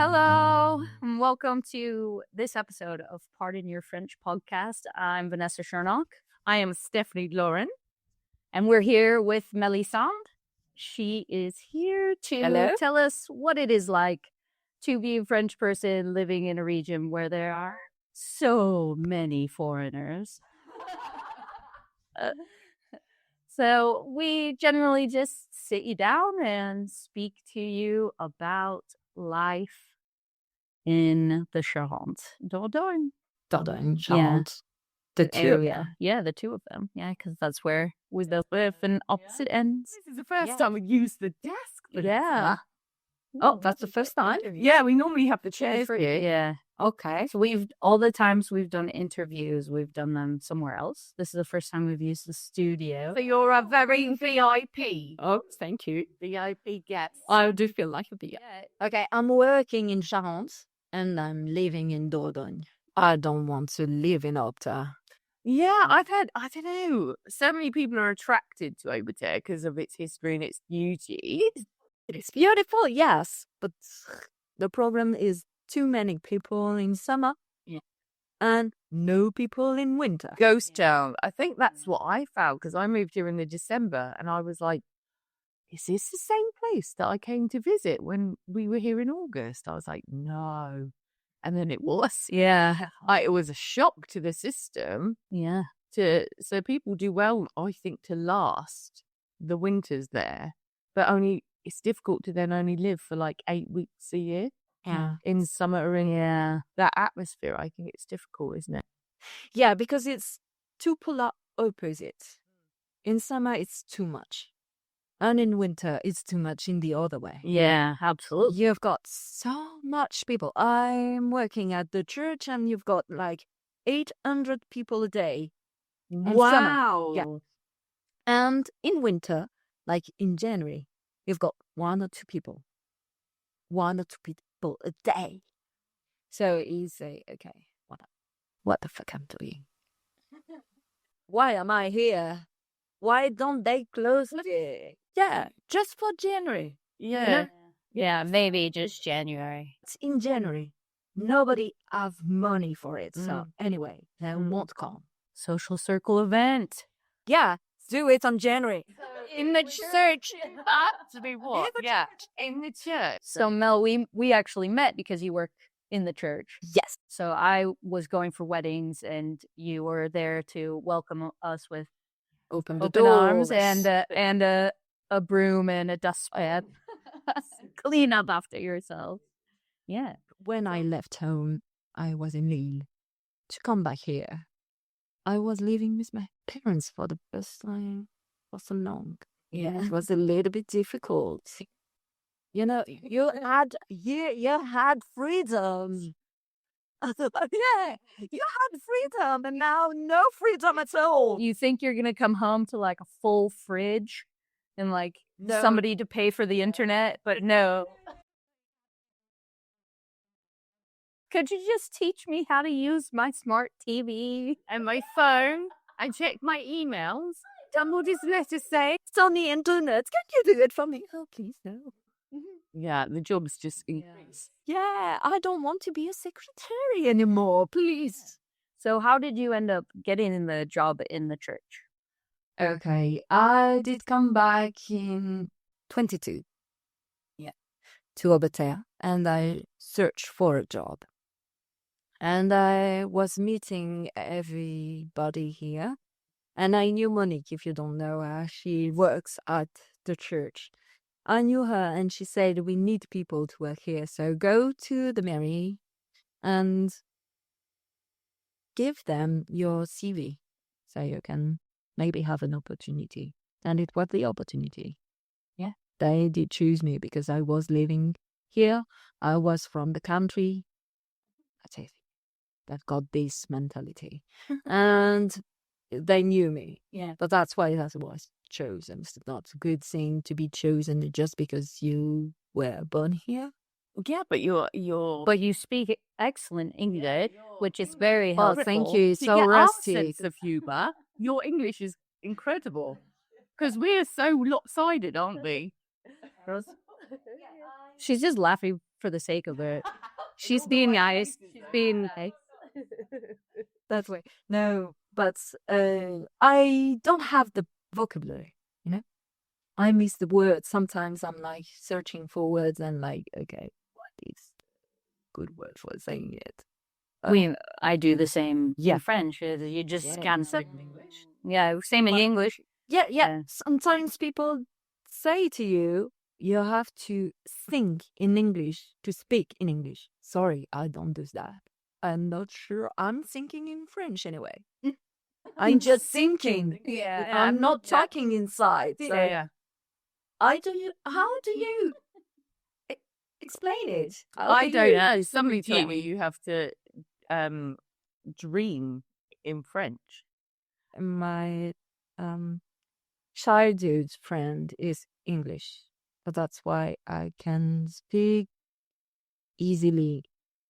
Hello, and welcome to this episode of Pardon Your French podcast. I'm Vanessa Chernock. I am Stephanie Lauren. And we're here with Melisande. She is here to tell us what it is like to be a French person living in a region where there are so many foreigners. So we generally just sit you down and speak to you about life in the Charente. Dordogne, Charente. The two area. Yeah, the two of them. Yeah, because that's where we live in opposite ends. This is the first time we used the desk. Yeah. Oh, that's the first time? Yeah, we normally have the chairs here. Yeah. Okay. So all the times we've done interviews, we've done them somewhere else. This is the first time we've used the studio. So you're a very VIP. Oh, thank you. VIP guest. I do feel like a VIP. Okay, I'm working in Charente and I'm living in Dordogne. I don't want to live in Aubetterre. Yeah, I don't know, so many people are attracted to Aubetterre because of its history and its beauty. It is beautiful, yes, but the problem is too many people in summer and no people in winter. Ghost town. I think that's what I found because I moved here in the December and I was like, is this the same place that I came to visit when we were here in August? I was like, no. And then it was. Yeah. It was a shock to the system. Yeah. So people do well, I think, to last the winters there. But it's difficult to then only live for like 8 weeks a year. Yeah. In summer or in that atmosphere. I think it's difficult, isn't it? Yeah, because it's two polar opposites. In summer, it's too much. And in winter, it's too much in the other way. Yeah, absolutely. You've got so much people. I'm working at the church and you've got like 800 people a day. Wow. Yeah. And in winter, like in January, you've got 1 or 2 people. 1 or 2 people a day. So you say, okay, what the fuck I'm doing? Why am I here? Why don't they close it? Yeah, just for January. Yeah. You know? Yeah, maybe just January. It's in January. Nobody have money for it. So anyway, they won't come. Social circle event. Yeah, do it on January. In the church. To be what? Yeah. In the church. So Mel, we actually met because you work in the church. Yes. So I was going for weddings and you were there to welcome us with Open arms and a broom and a dustpan. Clean up after yourself. Yeah. When I left home, I was in Lille. To come back here, I was living with my parents for the first time for so long. Yeah. It was a little bit difficult. You know, you had freedom. Yeah, you had freedom, and now no freedom at all. You think you're gonna come home to like a full fridge and like somebody to pay for the internet, but no. Could you just teach me how to use my smart TV and my phone and check my emails? And what does the letter say? It's on the internet. Can you do it for me? Oh, please, no. Yeah, the job's just increased. Yeah, I don't want to be a secretary anymore, please. So how did you end up getting the job in the church? Okay, I did come back in 22. Yeah. To Aubetterre, and I searched for a job. And I was meeting everybody here. And I knew Monique, if you don't know her. She works at the church. I knew her and she said, we need people to work here. So go to the mairie and give them your CV so you can maybe have an opportunity. And it was the opportunity. Yeah. They did choose me because I was living here. I was from the country. That's it. That got this mentality. And they knew me. Yeah. But that's why I was chosen. It's not a good thing to be chosen just because you were born here. Yeah, but But you speak excellent English, which is very helpful. Oh, thank you. To So get our rusty. sense of humour, your English is incredible. Because we're so lopsided, aren't we? She's just laughing for the sake of it. She's being nice. She's being nice. That way. No, but I don't have the vocabulary, you know? I miss the words. Sometimes I'm like searching for words and like, okay, what is good word for saying it? I do the same Yeah. in French. You just Yeah. can't. Same in English. Yeah, same in English. Yeah. Yeah. Sometimes people say to you, you have to think in English to speak in English. Sorry, I don't do that. I'm not sure I'm thinking in French anyway. I'm just thinking. Yeah. I'm not talking inside. So Yeah. how do you explain it? How I do don't you know. Somebody told communicate? me you have to dream in French. My childhood friend is English. But that's why I can speak easily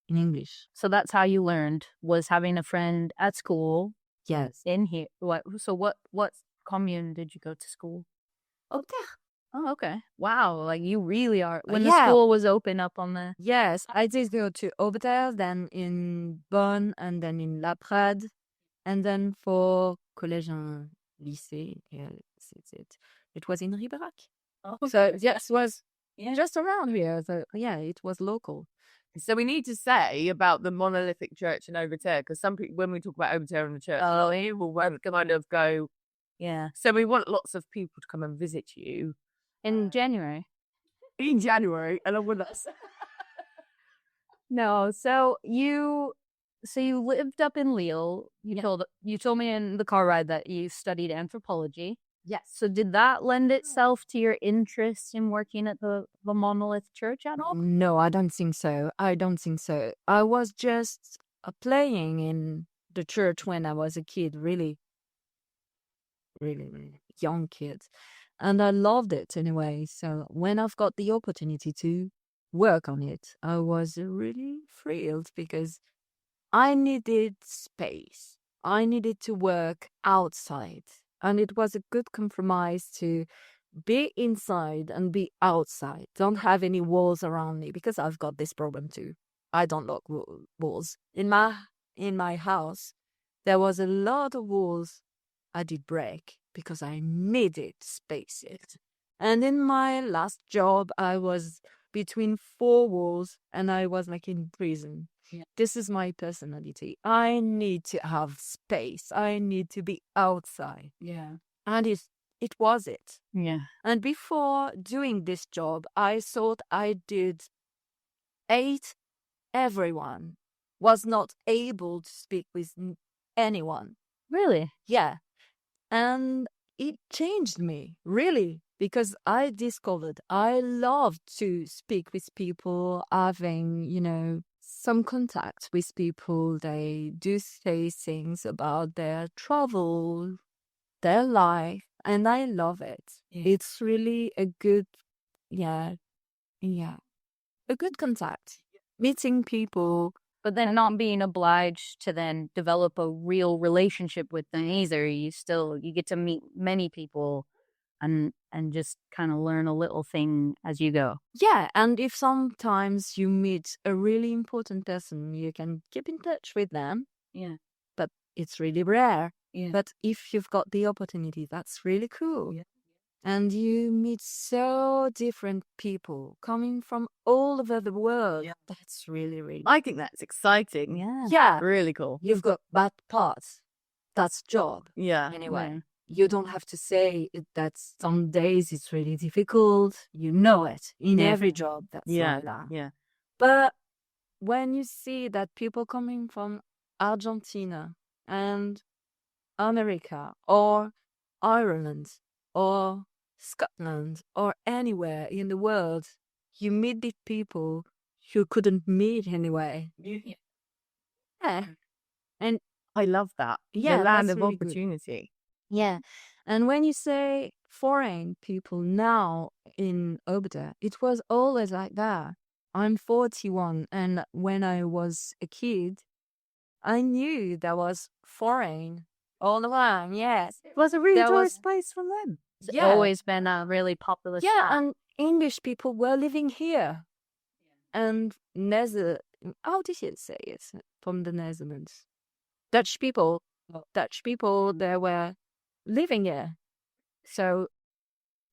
in English. So that's how you learned, was having a friend at school Yes. in here. What commune did you go to school? Aubetterre. Oh, okay. Wow. Like you really are. When the Yeah. school was open up on the. Yes, I did go to Aubetterre, then in Bonn, and then in La Prade, and then for collège and lycée, it was in Ribérac. Oh, So yes, it was just around here. So yeah, it was local. So we need to say about the monolithic church in Aubetterre, because some people, when we talk about Aubetterre and the church, will kind of go, yeah. so we want lots of people to come and visit you In January. in January, and I would No. So you lived up in Lille. You told me in the car ride that you studied anthropology. Yes. So did that lend itself to your interest in working at the Monolith Church at all? No, I don't think so. I was just playing in the church when I was a kid, really, really, really young kid. And I loved it anyway. So when I've got the opportunity to work on it, I was really thrilled because I needed space. I needed to work outside. And it was a good compromise to be inside and be outside. Don't have any walls around me because I've got this problem too. I don't like walls. In my house, there was a lot of walls I did break because I needed spaces. And in my last job, I was between four walls and I was like in prison. Yeah. This is my personality. I need to have space. I need to be outside. Yeah. And it was it. Yeah. And before doing this job, I thought I did 8. Everyone was not able to speak with anyone. Really? Yeah. And it changed me, really, because I discovered I love to speak with people, having, some contact with people. They do say things about their travel, their life, and I love it. Yeah. It's really a good, a good contact. Meeting people. But then not being obliged to then develop a real relationship with them either. You get to meet many people and just kind of learn a little thing as you go. Yeah, and if sometimes you meet a really important person, you can keep in touch with them. Yeah. But it's really rare. Yeah. But if you've got the opportunity, that's really cool. Yeah. And you meet so different people coming from all over the world. Yeah. That's really, really I think that's exciting. Yeah. Yeah. Really cool. You've got bad parts. That's job. Yeah. Anyway. Yeah. You don't have to say that some days it's really difficult. You know it in every job. That's Yeah. like that. Yeah. But when you see that people coming from Argentina and America or Ireland or Scotland or anywhere in the world, you meet these people you couldn't meet anyway. Yeah. And I love that. Yeah, the land that's of really good. opportunity. yeah. And when you say foreign people now in Aubetterre, it was always like that. I'm 41, and when I was a kid, I knew there was foreign all around. Yes, It was a really There tourist was- place for them. It's Yeah. always been a really popular yeah, spot. and English people were living here, and how did you say it from the Netherlands? Dutch people, they were living here. So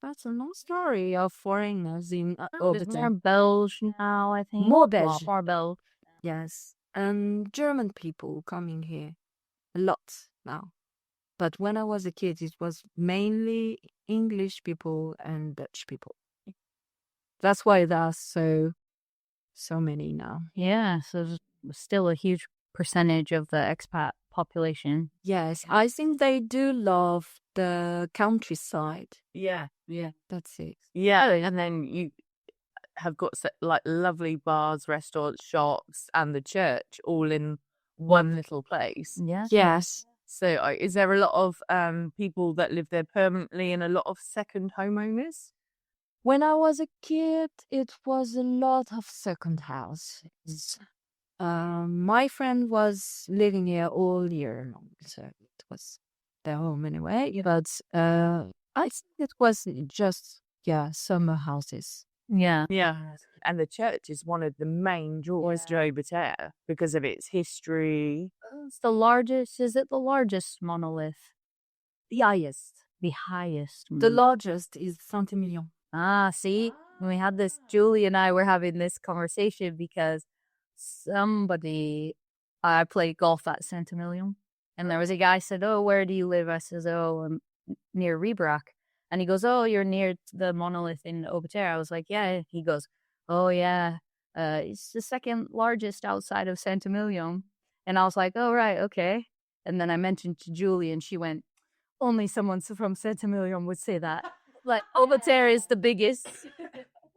that's a long story of foreigners in There's more Belge now, I think. More Belge. More Belge. Yes, and German people coming here a lot now. But when I was a kid, it was mainly English people and Dutch people. That's why there are so many now. Yeah, so there's still a huge percentage of the expat population. Yes, I think they do love the countryside. Yeah. That's it. Yeah, and then you have got like lovely bars, restaurants, shops, and the church all in one little place. Yeah. Yes. So is there a lot of people that live there permanently and a lot of second homeowners? When I was a kid, it was a lot of second houses. My friend was living here all year long, so it was their home anyway. But I think it was just summer houses. Yeah. Yeah. And the church is one of the main draws to Aubetterre because of its history. It's the largest. Is it the largest monolith? The highest. The highest. The largest is Saint-Emilion. See, we had this, Julie and I were having this conversation because I played golf at Saint-Emilion, and there was a guy said, "Oh, where do you live?" I says, "Oh, I'm near Riebrach." And he goes, "Oh, you're near the monolith in Aubetterre." I was like, "Yeah." He goes, "Oh, yeah, it's the second largest outside of Saint-Emilion." And I was like, "Oh, right, okay." And then I mentioned to Julie, and she went, "Only someone from Saint-Emilion would say that." Like, Aubetterre is the biggest.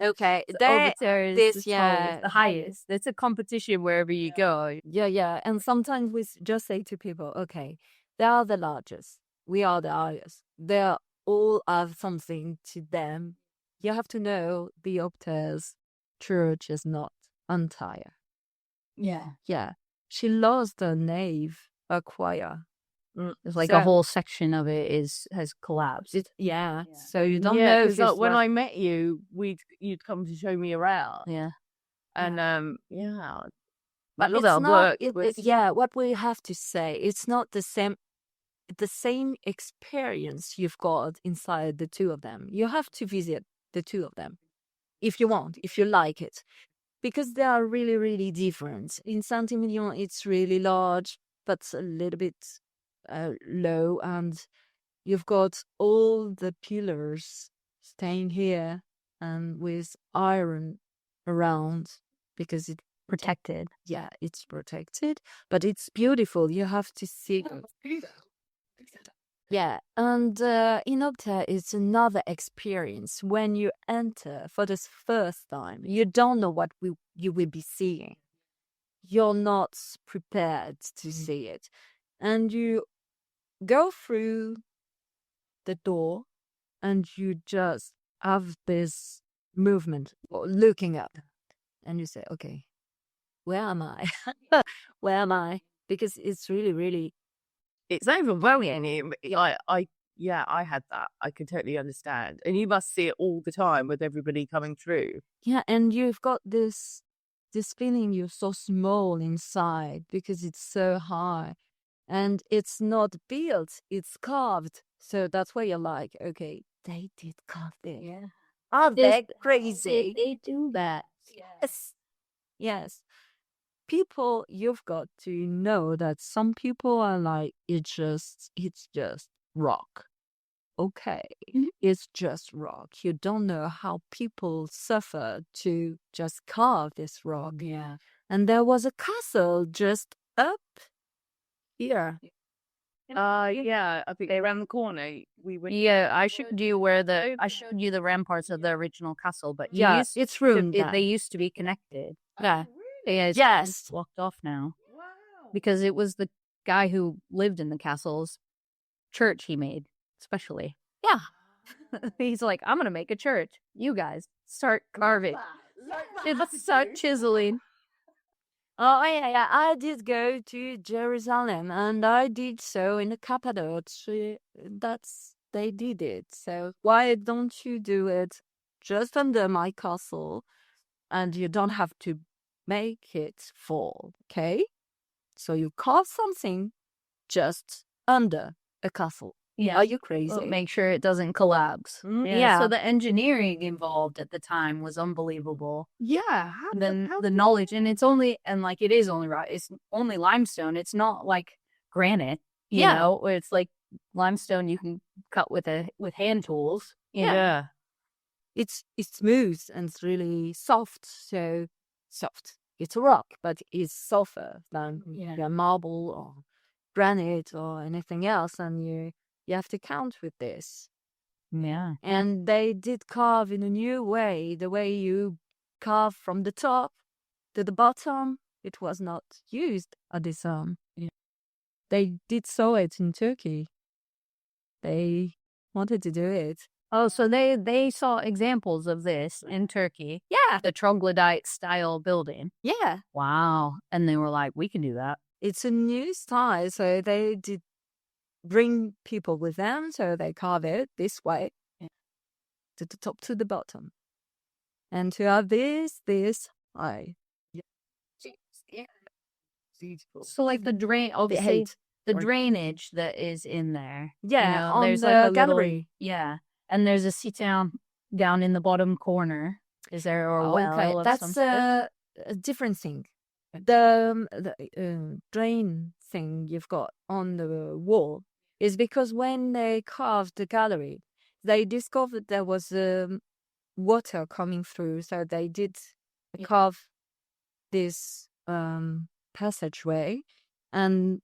Okay, Aubetterre is the tallest, the yeah. highest. It's a competition wherever you go. Yeah. And sometimes we just say to people, okay, they are the largest. We are the highest. They all have something to them. You have to know the Aubetterre's church is not entire. Yeah. Yeah. She lost the nave, a choir. It's like a whole section of it has collapsed. So you don't know. Because like, when I met you, you'd come to show me around. Yeah. And but love it's our not. work. What we have to say, it's not the same experience you've got inside the two of them. You have to visit the two of them if you want, if you like it, because they are really, really different. In Saint-Emilion, it's really large, but a little bit low, and you've got all the pillars staying here and with iron around because it's Protected. Yeah, it's protected, but it's beautiful. You have to see. Yeah, and in Aubetterre, it's another experience. When you enter for the first time, you don't know what you will be seeing. You're not prepared to see it. And you go through the door and you just have this movement or looking up. And you say, okay, where am I? Where am I? Because it's really, really... It's overwhelming. I had that. I can totally understand. And you must see it all the time with everybody coming through. Yeah, and you've got this feeling you're so small inside because it's so high. And it's not built, it's carved. So that's why you're like, okay, they did carve it. Yeah. Are they crazy? They do that. Yes. People, you've got to know that some people are like, it's just rock. Okay, it's just rock. You don't know how people suffer to just carve this rock. Yeah. And there was a castle just up here. I think around the corner we went. Yeah, I showed you the ramparts of the original castle, but it's ruined. They used to be connected. Yeah. Yeah, it's blocked off now. Wow. Because it was the guy who lived in the castle's church he made, especially. Yeah. He's like, I'm going to make a church. You guys start carving. Start chiseling. Oh, yeah. I did go to Jerusalem, and I did so in the Cappadocia. They did it. So why don't you do it just under my castle? and you don't have to make it fall, okay? So you carve something just under a castle. Yeah. Are you crazy? Make sure it doesn't collapse. Yeah. So the engineering involved at the time was unbelievable. Yeah. And then the knowledge, and it is only right. It's only limestone. It's not like granite, you know, where it's like limestone you can cut with hand tools. Yeah. It's smooth and it's really soft. So soft. It's a rock, but it's softer than marble or granite or anything else. And you have to count with this. Yeah. And they did carve in a new way. The way you carve from the top to the bottom, it was not used at this time. They did saw it in Turkey. They wanted to do it. Oh, so they saw examples of this in Turkey. Yeah. The troglodyte style building. Yeah. Wow. And they were like, we can do that. It's a new style, so they did bring people with them, so they carve it this way, to the top to the bottom. And to have this high. So like the drain, obviously, the drainage that is in there. Yeah, on there's the like a gallery. And there's a sit down in the bottom corner. Is there a well? Of That's some a different thing. The drain thing you've got on the wall is because when they carved the gallery, they discovered there was water coming through, so they did carve this passageway and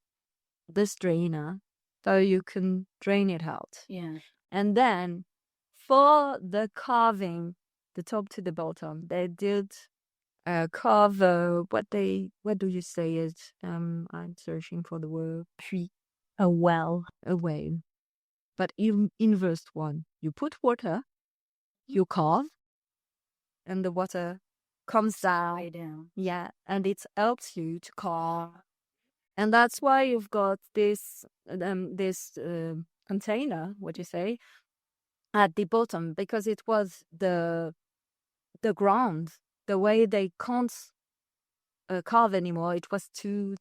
this drainer, so you can drain it out. Yeah. And then for the carving, the top to the bottom, they did carve what do you say it? I'm searching for the word puits. A well. A well. But inverse one. You put water, you carve, and the water comes down. Yeah, and it helps you to carve. And that's why you've got this container, what you say, at the bottom, because it was the ground, the way they can't carve anymore. It was too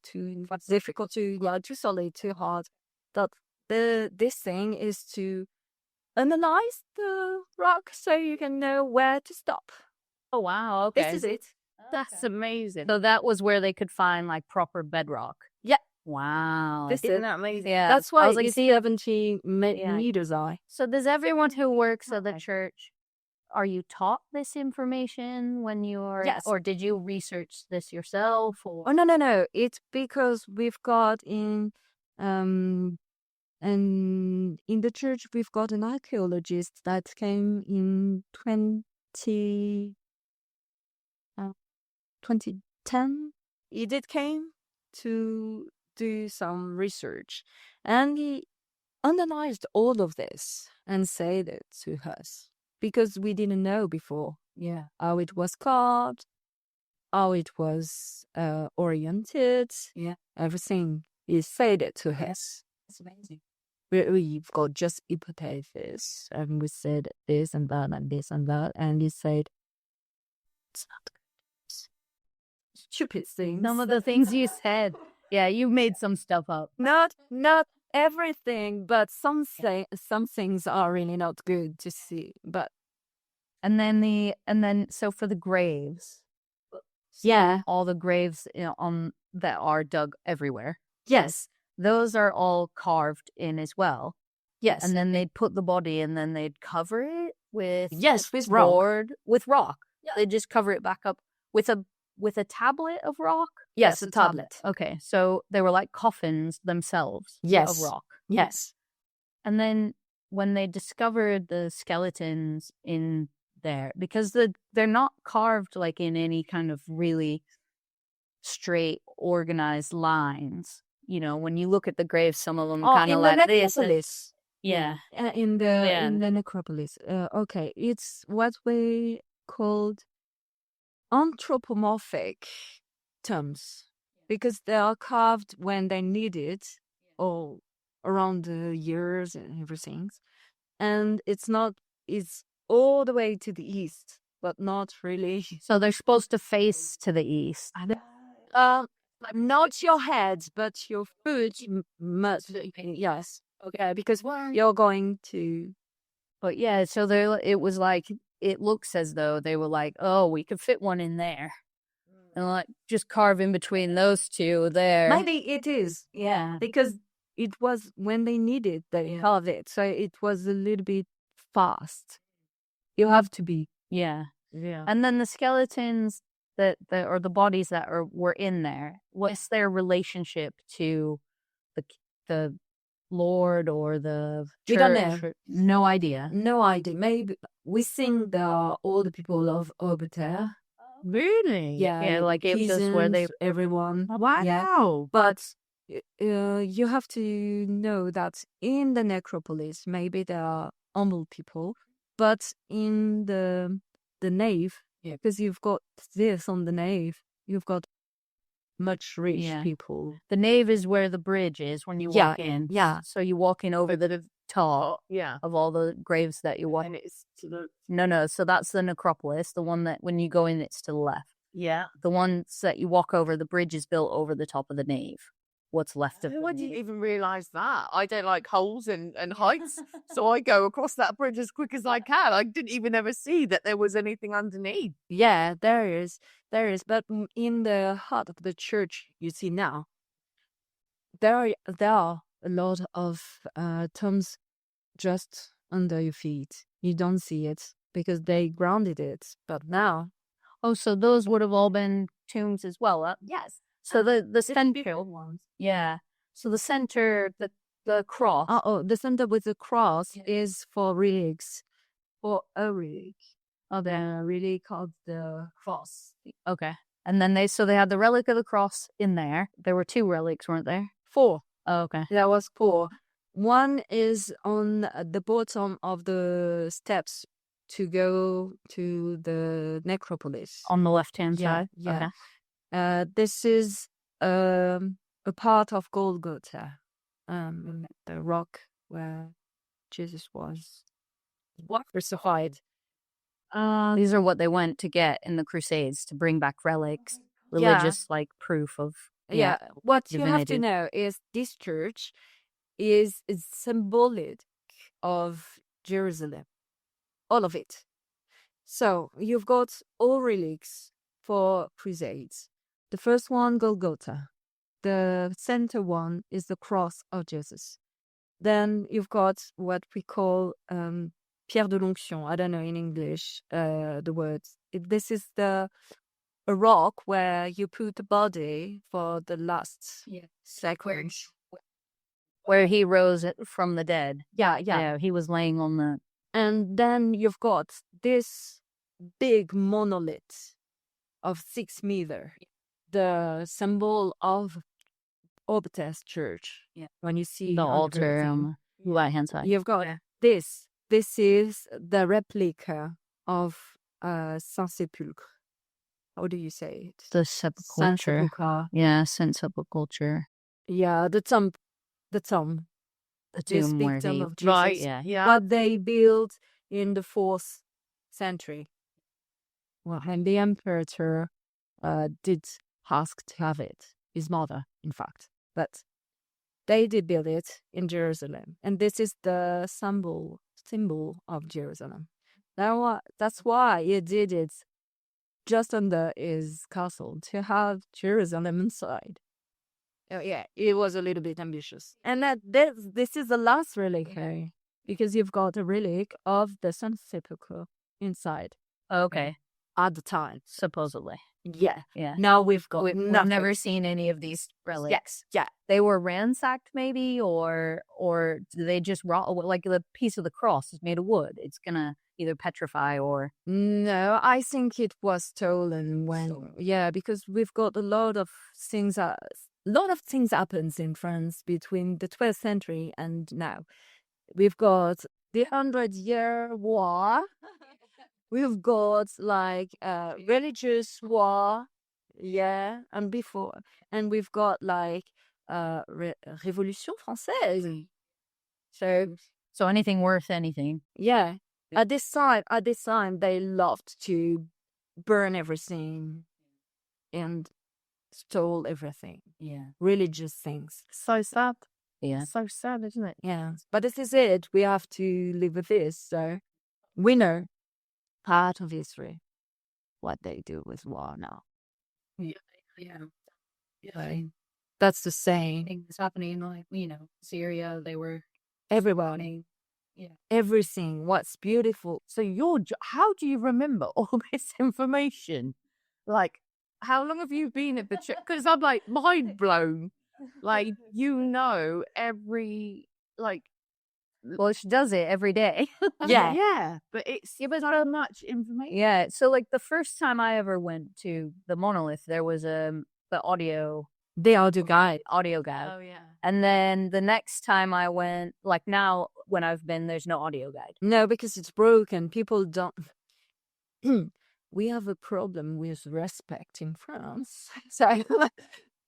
difficult, too solid, too hard. That this thing is to analyze the rock so you can know where to stop. Oh wow! Okay, This is it. That's amazing. So that was where they could find like proper bedrock. Yeah. Wow. Isn't that amazing? Yeah. That's why I was like, it's 70 meters high. So does everyone who works at the church, are you taught this information when you're, Yes. or did you research this yourself? Or? Oh no! It's because we've got in the church we've got an archaeologist that came in 2010. He did came to do some research, and he analyzed all of this and said it to us because we didn't know before. Yeah. How it was carved, how it was oriented. Yeah. Everything. He said it to us. It's amazing. We've got just hypothesis, and we said this and that and this and that, and he said it's not good. Stupid things. Some of the things you said. Yeah, you made some stuff up. Not everything, but some things are really not good to see. But And then so for the graves. yeah, All the graves that are dug everywhere. yes, Those are all carved in as well. yes, And then they'd put the body and then they'd cover it with with rock. board with rock. Yeah. They'd just cover it back up with a tablet of rock. Yes, a tablet. Okay, so they were like coffins themselves Yes. of rock. Yes, And then when they discovered the skeletons in there, because they're not carved like in any kind of really straight, organized lines. You know, when you look at the graves, some of them kind of like this. necropolis. Yeah. In the necropolis. Okay, it's what we called anthropomorphic tombs because they are carved when they need it, all around the years and everything. And it's all the way to the east. but not really. So they're supposed to face to the east. Not your head, but your foot must. Yes. Okay, because you're going to. But yeah, so it was like, it looks as though they were like, oh, we could fit one in there. And like, just carve in between those two there. Maybe it is. Yeah. Because it was when they needed, they have it. So it was a little bit fast. You have to be. Yeah. Yeah. And then the skeletons or the bodies that were in there, what's their relationship to the Lord or the church? We don't know. No idea. No idea. Maybe we think all the people of Aubetterre. Really? Yeah, like it was just where they. everyone. Wow. Yeah. But you have to know that in the necropolis, maybe there are humble people, but in the nave, because you've got this on the nave, you've got much rich people. The nave is where the bridge is when you walk in. Yeah. So you walk in over the top of all the graves that you walk. And it's to the... No. So that's the necropolis, the one that when you go in, it's to the left. Yeah. The ones that you walk over, the bridge is built over the top of the nave. What's left of it. I didn't even realise that. I don't like holes and heights, so I go across that bridge as quick as I can. I didn't even ever see that there was anything underneath. Yeah, there is. But in the heart of the church, you see now, there are a lot of tombs just under your feet. You don't see it because they grounded it. But now, so those would have all been tombs as well. yes. So the center ones. Yeah. So the center, the cross. The center with the cross is for relics, or a relic. The relic of the cross. Okay. And then they had the relic of the cross in there. There were 2 relics, weren't there? 4. Oh, okay. There was 4. One is on the bottom of the steps to go to the necropolis. On the left-hand side? Yeah. Okay. This is a part of Golgotha, the rock where Jesus was crucified. These are what they went to get in the Crusades, to bring back relics, religious like proof of. What you have divinity. to know is this church is symbolic of Jerusalem, all of it. So you've got all relics for Crusades. The first one, Golgotha. The center one is the cross of Jesus. Then you've got what we call Pierre de l'Onction. I don't know in English the words. This is a rock where you put the body for the last second. Where he rose from the dead. Yeah. He was laying on the. And then you've got this big monolith of 6 meters. The symbol of Aubetterre's church. Yeah. When you see The altar on the right-hand side. you've got this. This is the replica of Saint Sepulchre. How do you say it? The Saint sepulchre. Sepulchre. Yeah, Saint Sepulchre. Yeah, the tomb. The This tomb big where tomb he. of Jesus. Right, yeah. What they built in the 4th century. Well, and the emperor did ask to have it. His mother, in fact. But they did build it in Jerusalem. And this is the symbol of Jerusalem. That's why he did it just under his castle, to have Jerusalem inside. Oh, yeah, it was a little bit ambitious. And this is the last relic, because you've got a relic of the Saint Sepulchre inside. Okay. At the time. Supposedly. Yeah. Yeah. Now we've got We've nothing. never seen any of these relics. Yes. Yeah. They were ransacked, maybe, or do they just rot? Like the piece of the cross is made of wood. It's gonna either petrify or. No, I think it was stolen because we've got a lot of things. Happens in France between the 12th century and now. We've got the 100-year war. We've got like religious war, and before, and we've got like Révolution Française. So anything worth anything. Yeah, At this time, they loved to burn everything and stole everything. Yeah. Religious things. So sad. Yeah. So sad, isn't it? Yeah. But this is it. We have to live with this. So we know part of history, what they do with war now. Yeah. Yeah. That's the same. Things happening like, Syria, they were Everybody. Everything. What's beautiful. So how do you remember all this information? Like, how long have you been at the church? Because I'm like mind blown. Like, every, like, Well, she does it every day. yeah, but it's so much information. Yeah. So like the first time I ever went to the monolith, there was the audio guide. guide. Oh yeah. And then the next time I went, like now when I've been, there's no audio guide. No, because it's broken. People don't. We have a problem with respect in France. So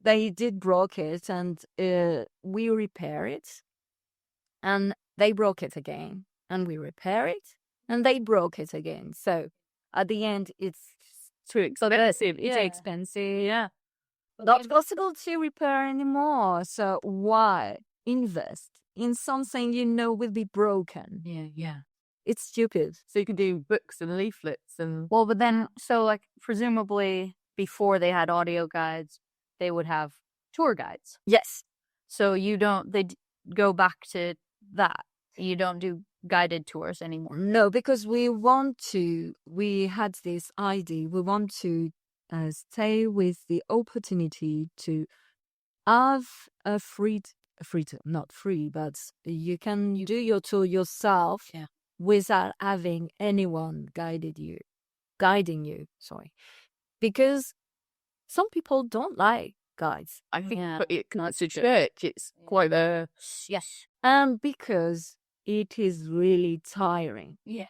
they did broke it, and we repair it, and they broke it again, and we repair it, and they broke it again. So at the end, it's Too expensive. It's expensive. Yeah. not possible to repair anymore. So why invest in something you know will be broken? Yeah. It's stupid. So you can do books and leaflets and Well, but then, so like presumably before they had audio guides, they would have tour guides. Yes. So go back to that. You don't do guided tours anymore. No, because we had this idea. We want to stay with the opportunity to have a not free, but you can do your tour yourself without having anyone guiding you. Sorry, because some people don't like guides, I think Yeah. it's a church. It's quite a Yes. and because it is really tiring. Yeah.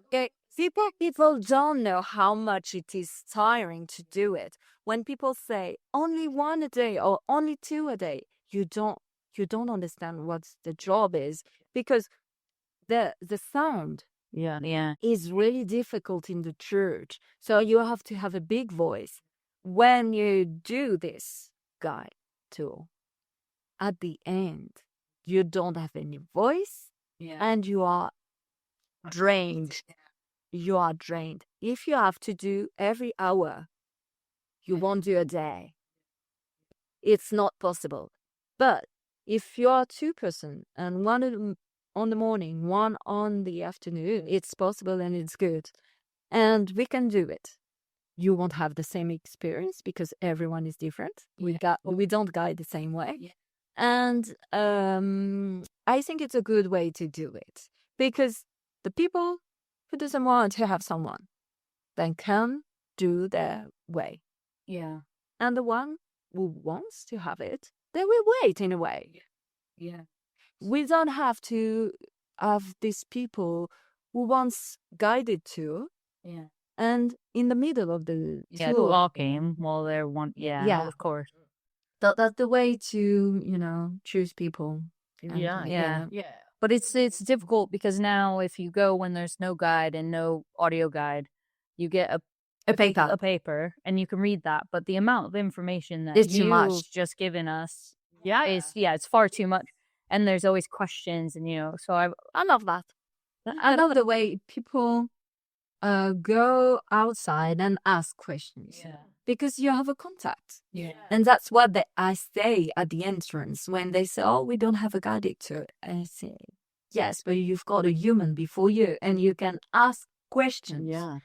Okay, people don't know how much it is tiring to do it. When people say only one a day or only two a day, you don't understand what the job is, because the sound Yeah. is really difficult in the church. So you have to have a big voice when you do this guide tour. At the end, you don't have any voice and you are drained. You are drained. If you have to do every hour, you won't do a day. It's not possible. But if you are two person and one on the morning, one on the afternoon, it's possible and it's good. And we can do it. You won't have the same experience because everyone is different. We don't guide the same way. And I think it's a good way to do it, because the people who doesn't want to have someone, then can do their way. Yeah. And the one who wants to have it, they will wait in a way. Yeah. We don't have to have these people who wants guided tour Yeah. and in the middle of the Yeah. tour. Walking while they're one. Yeah. Yeah. Of course. That's the way to, choose people. And, Yeah. yeah. But it's difficult because now if you go when there's no guide and no audio guide, you get a paper and you can read that. But the amount of information that It's too you've much. just given us Yeah. it's far too much. And there's always questions and so I love that. I love the way people go outside and ask questions. Because you have a contact. Yeah. And that's what I say at the entrance when they say, oh, we don't have a guided tour. I say, yes, but you've got a human before you and you can ask questions. Yeah.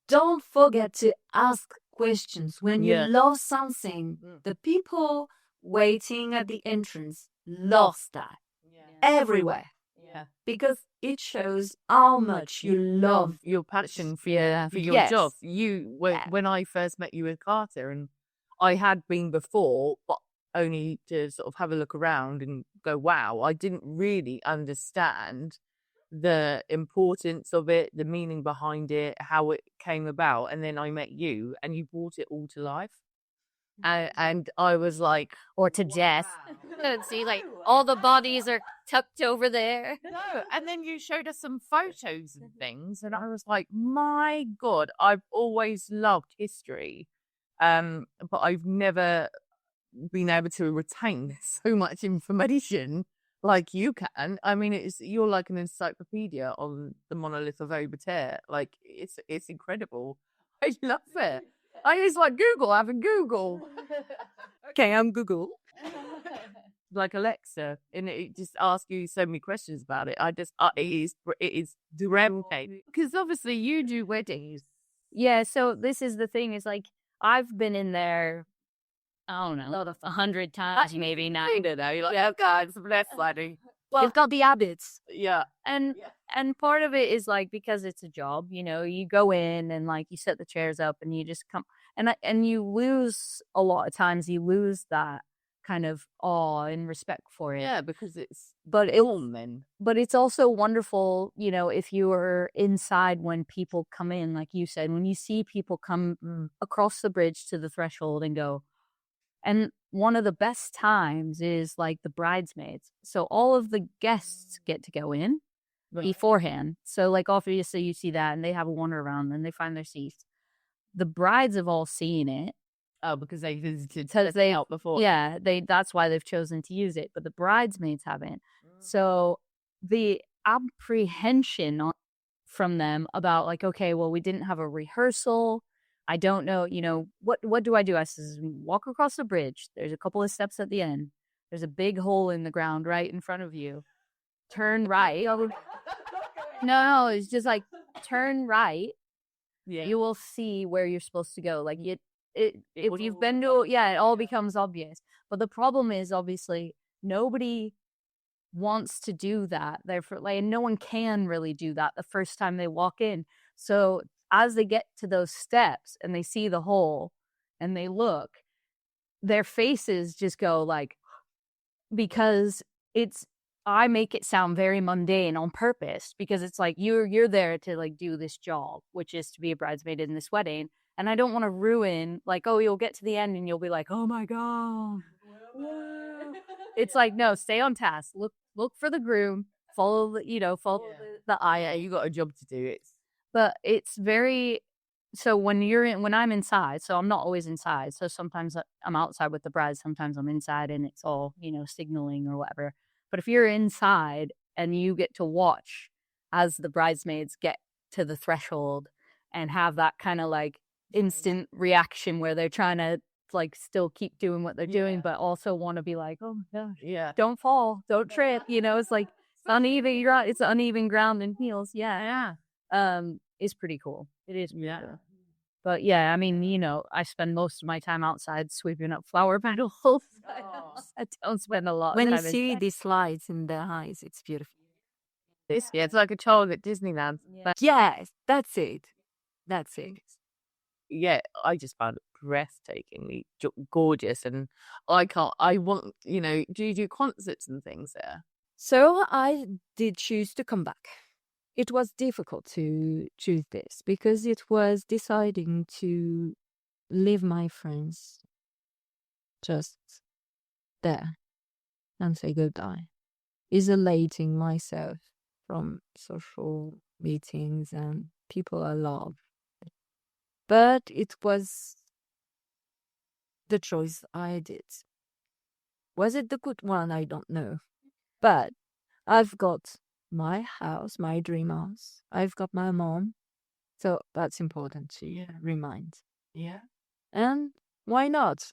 Don't forget to ask questions. When you love something, the people waiting at the entrance lost that everywhere. Yeah. Because it shows how much you love your passion for your Yes. job. When I first met you with Carter, and I had been before, but only to sort of have a look around and go, wow, I didn't really understand the importance of it, the meaning behind it, how it came about. And then I met you and you brought it all to life. And I was like, Or to Jess. And see, like, all the bodies are tucked over there. no. And then you showed us some photos and things, and I was like, my God, I've always loved history, but I've never been able to retain so much information like you can. I mean, you're like an encyclopedia on the monolith of Aubetterre. Like, it's incredible. I love it. I just like Google, having Google. Okay, I'm Google. Like Alexa, and it just asks you so many questions about it. It is rampage, because obviously you do weddings. Yeah, so this is the thing, is like, I've been in there, I don't know, 100 times, maybe not. I don't know. You're like, oh God, bless lady. Well, You've got the habits. Yeah. And part of it is like, because it's a job, you know, you go in and like you set the chairs up and you just come, and you lose a lot of times, you lose that kind of awe and respect for it. Yeah, because it's But then. but it's also wonderful, you know, if you are inside when people come in, like you said, when you see people come across the bridge to the threshold and go. And one of the best times is like the bridesmaids. So all of the guests get to go in beforehand. So like, obviously you see that and they have a wander around and they find their seats. The brides have all seen it. Oh, because they visited They out before. Yeah, that's why they've chosen to use it, but the bridesmaids haven't. So the apprehension from them about like, okay, well, we didn't have a rehearsal. I don't know, you know, what do I do? I says, walk across the bridge. There's a couple of steps at the end. There's a big hole in the ground right in front of you. Turn right. No, it's just like, turn right. Yeah. You will see where you're supposed to go. Like if you've been to, it all becomes obvious. But the problem is, obviously, nobody wants to do that. Therefore, like, no one can really do that the first time they walk in. So as they get to those steps and they see the hole and they look, their faces just go like, because I make it sound very mundane on purpose, because it's like, you're there to like do this job, which is to be a bridesmaid in this wedding. And I don't want to ruin, like, oh, you'll get to the end and you'll be like, oh my God. It's like, no, stay on task. Look for the groom, follow the eye. Yeah, you got a job to do. But it's very, so when I'm inside, so I'm not always inside. So sometimes I'm outside with the bride, sometimes I'm inside and it's all, you know, signaling or whatever. But if you're inside and you get to watch as the bridesmaids get to the threshold and have that kind of like instant reaction where they're trying to like still keep doing what they're doing, but also want to be like, oh my gosh, Yeah. don't fall, don't trip, you know, it's like uneven ground, it's uneven ground and heels. Yeah. Is pretty cool. It is. Yeah. Cool. But yeah, I mean, you know, I spend most of my time outside sweeping up flower petals. I don't spend a lot. When of you time see inside. these lights in their eyes, it's beautiful. It's like a child at Disneyland. Yeah. Yes, that's it. That's it. Yeah, I just found it breathtakingly gorgeous, and I want, you know, do you do concerts and things there? So I did choose to come back. It was difficult to choose this because it was deciding to leave my friends just there and say goodbye. Isolating myself from social meetings and people I love. But it was the choice I did. Was it the good one? I don't know. But I've got my house, my dream house. I've got my mom. So that's important to remind. Yeah. And why not?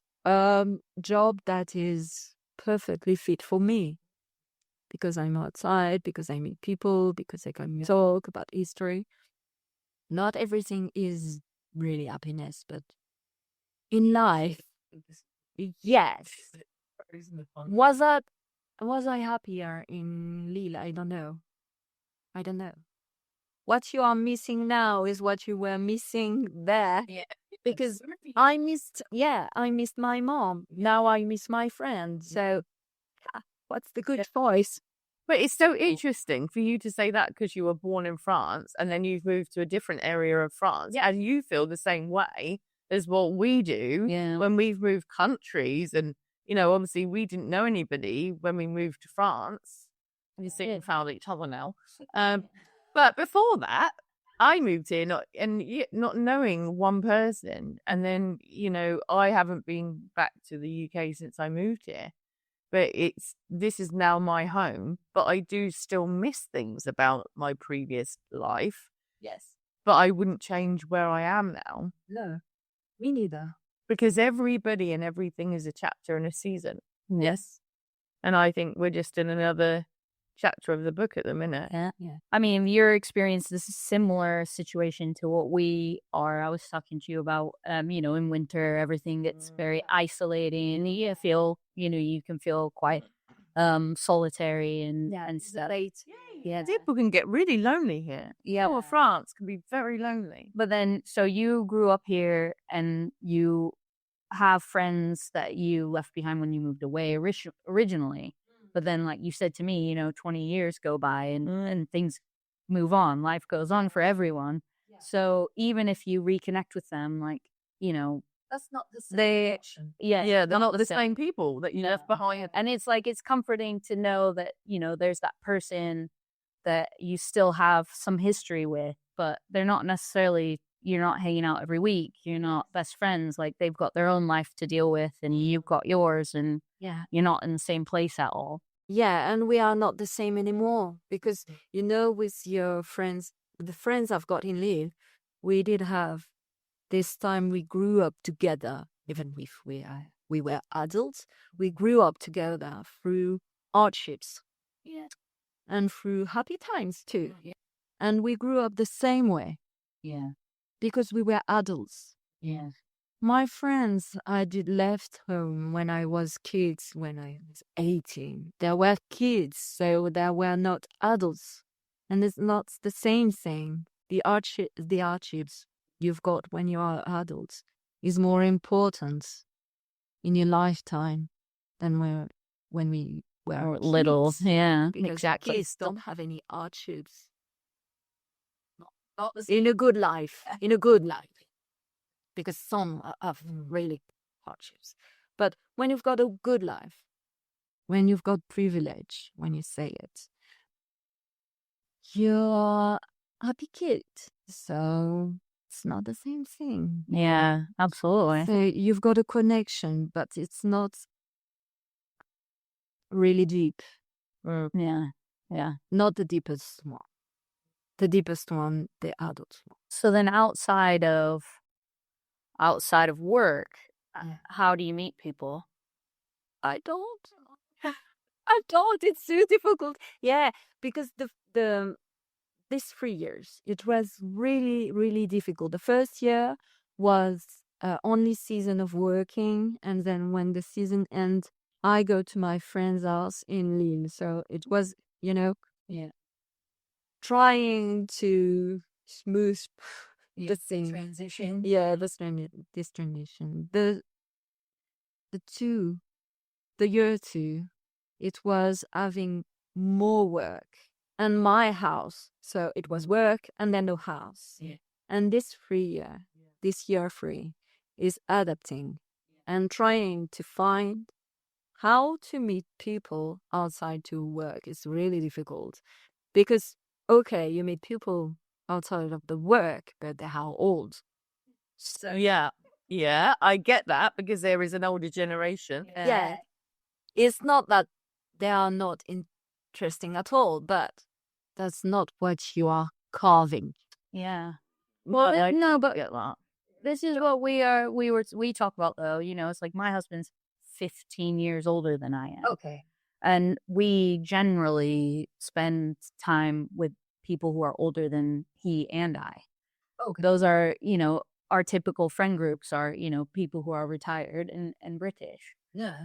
Job that is perfectly fit for me. Because I'm outside, because I meet people, because I can talk about history. Not everything is really happiness, but in life, yes. Was I happier in Lille? I don't know. What you are missing now is what you were missing there. Yeah. Because I missed my mom. Now I miss my friend. So what's the good choice? But it's so interesting for you to say that, because you were born in France and then you've moved to a different area of France. Yeah. And you feel the same way as what we do Yeah. when we've moved countries. And, obviously we didn't know anybody when we moved to France. We found each other now. But before that, I moved here not knowing one person. And then, I haven't been back to the UK since I moved here. But this is now my home. But I do still miss things about my previous life. Yes. But I wouldn't change where I am now. No, me neither. Because everybody and everything is a chapter and a season. Yes. And I think we're just in another chapter of the book at the minute. Yeah. I mean, your experience is a similar situation to what we are. I was talking to you about, in winter, everything gets very isolating. You feel, you can feel quite solitary and stuff. Yeah, people can get really lonely here. Yeah. Well, France can be very lonely. But then, so you grew up here and you have friends that you left behind when you moved away originally. But then, like you said to me, 20 years go by and things move on. Life goes on for everyone. Yeah. So even if you reconnect with them, that's not the same connection. Yeah, they're not the same people that you left behind. And it's comforting to know that, there's that person that you still have some history with, but they're not necessarily, you're not hanging out every week. You're not best friends. Like, they've got their own life to deal with and you've got yours, and you're not in the same place at all. Yeah, and we are not the same anymore because, with your friends, the friends I've got in Lille, we did have this time we grew up together, even if we were adults. We grew up together through hardships and through happy times too. Yeah. And we grew up the same way. Yeah. Because we were adults. Yeah. My friends, I did left home when I was kids, when I was 18. They were kids, so they were not adults. And it's not the same thing. The hardships you've got when you are adults is more important in your lifetime than when we were little. Kids. Yeah, Because exactly. kids don't have any hardships. Not in a good life. In a good life. Because some have really hardships. But when you've got a good life, when you've got privilege, when you say it, you're a happy kid. So it's not the same thing. Yeah, absolutely. So you've got a connection, but it's not really deep. Yeah. Not the deepest one. The deepest one, the adult one. So then outside of work, how do you meet people? I don't. It's so difficult. Yeah, because these 3 years, it was really, really difficult. The first year was only season of working, and then when the season ends, I go to my friend's house in Lille. So it was, trying to smooth the thing. Transition. Yeah, this transition. The year 2, it was having more work and my house. So it was work and then the house. Yeah. And this year 3 is adapting and trying to find how to meet people outside to work. Is really difficult because, okay, you meet people outside of the work, but they're how old? So yeah, I get that because there is an older generation. Yeah. It's not that they are not interesting at all, but that's not what you are carving. Yeah. Well, but get that. This is what we talk about though. It's like my husband's 15 years older than I am. Okay. And we generally spend time with people who are older than he and I. Okay. Those are, our typical friend groups are, people who are retired and British. Yeah.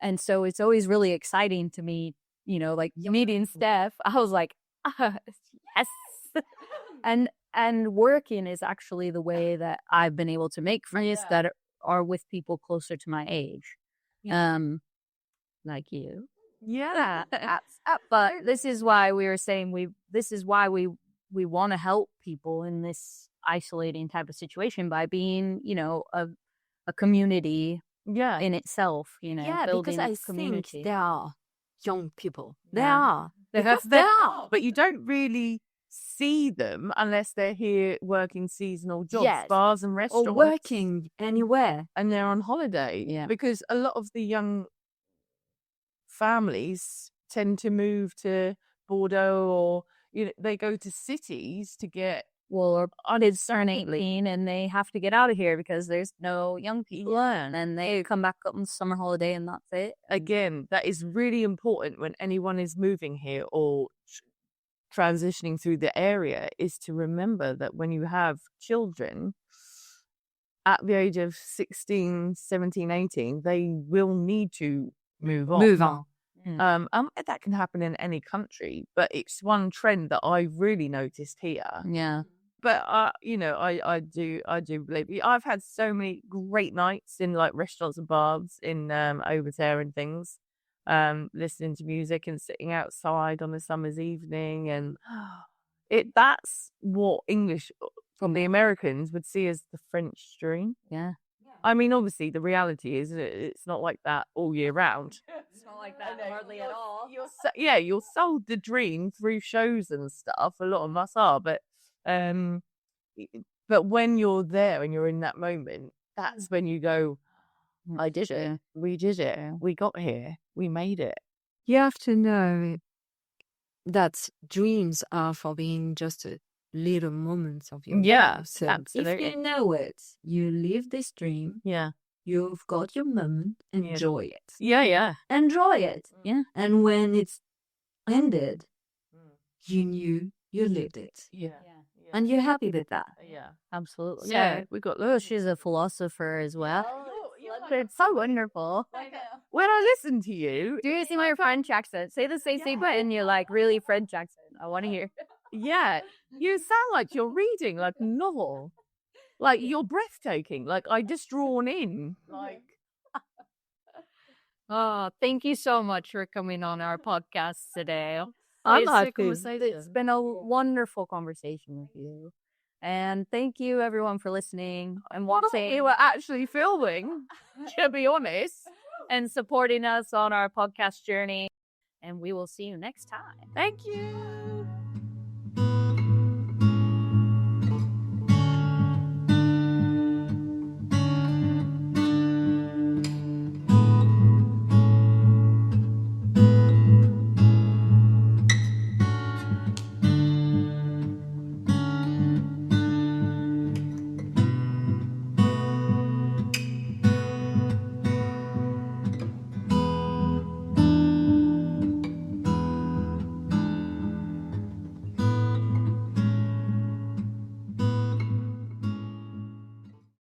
And so it's always really exciting to me, like meeting Steph. I was like, yes. And working is actually the way that I've been able to make friends that are with people closer to my age. Yeah. Like you. Yeah. But this is why we were saying we want to help people in this isolating type of situation by being, you know, a community in itself, you know, Yeah, building because I a community. think there are young people. There Yeah. are. Because There there are. are, but you don't really see them unless they're here working seasonal jobs, Yes. bars and Or restaurants, working anywhere. and they're on holiday. Yeah. Because a lot of the young families tend to move to Bordeaux, or they go to cities to get Or kids turn 18 and they have to get out of here because there's no young people. And then they come back up on summer holiday and that's it. again. That is really important when anyone is moving here or transitioning through the area, is to remember that when you have children at the age of 16, 17, 18, they will need to move on. Move on. That can happen in any country, but it's one trend that I've really noticed here. Yeah. But I do believe I've had so many great nights in like restaurants and bars in Aubetterre and things, listening to music and sitting outside on a summer's evening, and that's what English from the Americans would see as the French dream. Yeah. I mean, obviously, the reality is it's not like that all year round. It's not like that hardly at all. You're sold the dream through shows and stuff. A lot of us are, but when you're there and you're in that moment, that's when you go, I did it. We did it. We got here. We made it. You have to know that dreams are for being just a little moments of your life. So absolutely. if you know it, you live this dream. Yeah. You've got your moment. Enjoy it. Yeah. Enjoy it. Yeah. And when it's ended, you knew you lived it. Yeah. And you're happy with that. Yeah. Absolutely. Yeah. We got look. She's a philosopher as well. It's so wonderful. When I listen to you, Do you see my French accent? Say the same thing, but in your like really French accent. I want to hear. yeah, you sound like you're reading like a novel. Like you're breathtaking. Like I just drawn in. Like Oh, thank you so much for coming on our podcast today. It's been a wonderful conversation with you. And thank you everyone for listening and watching. we were actually filming, to be honest. And supporting us on our podcast journey. And we will see you next time. Thank you.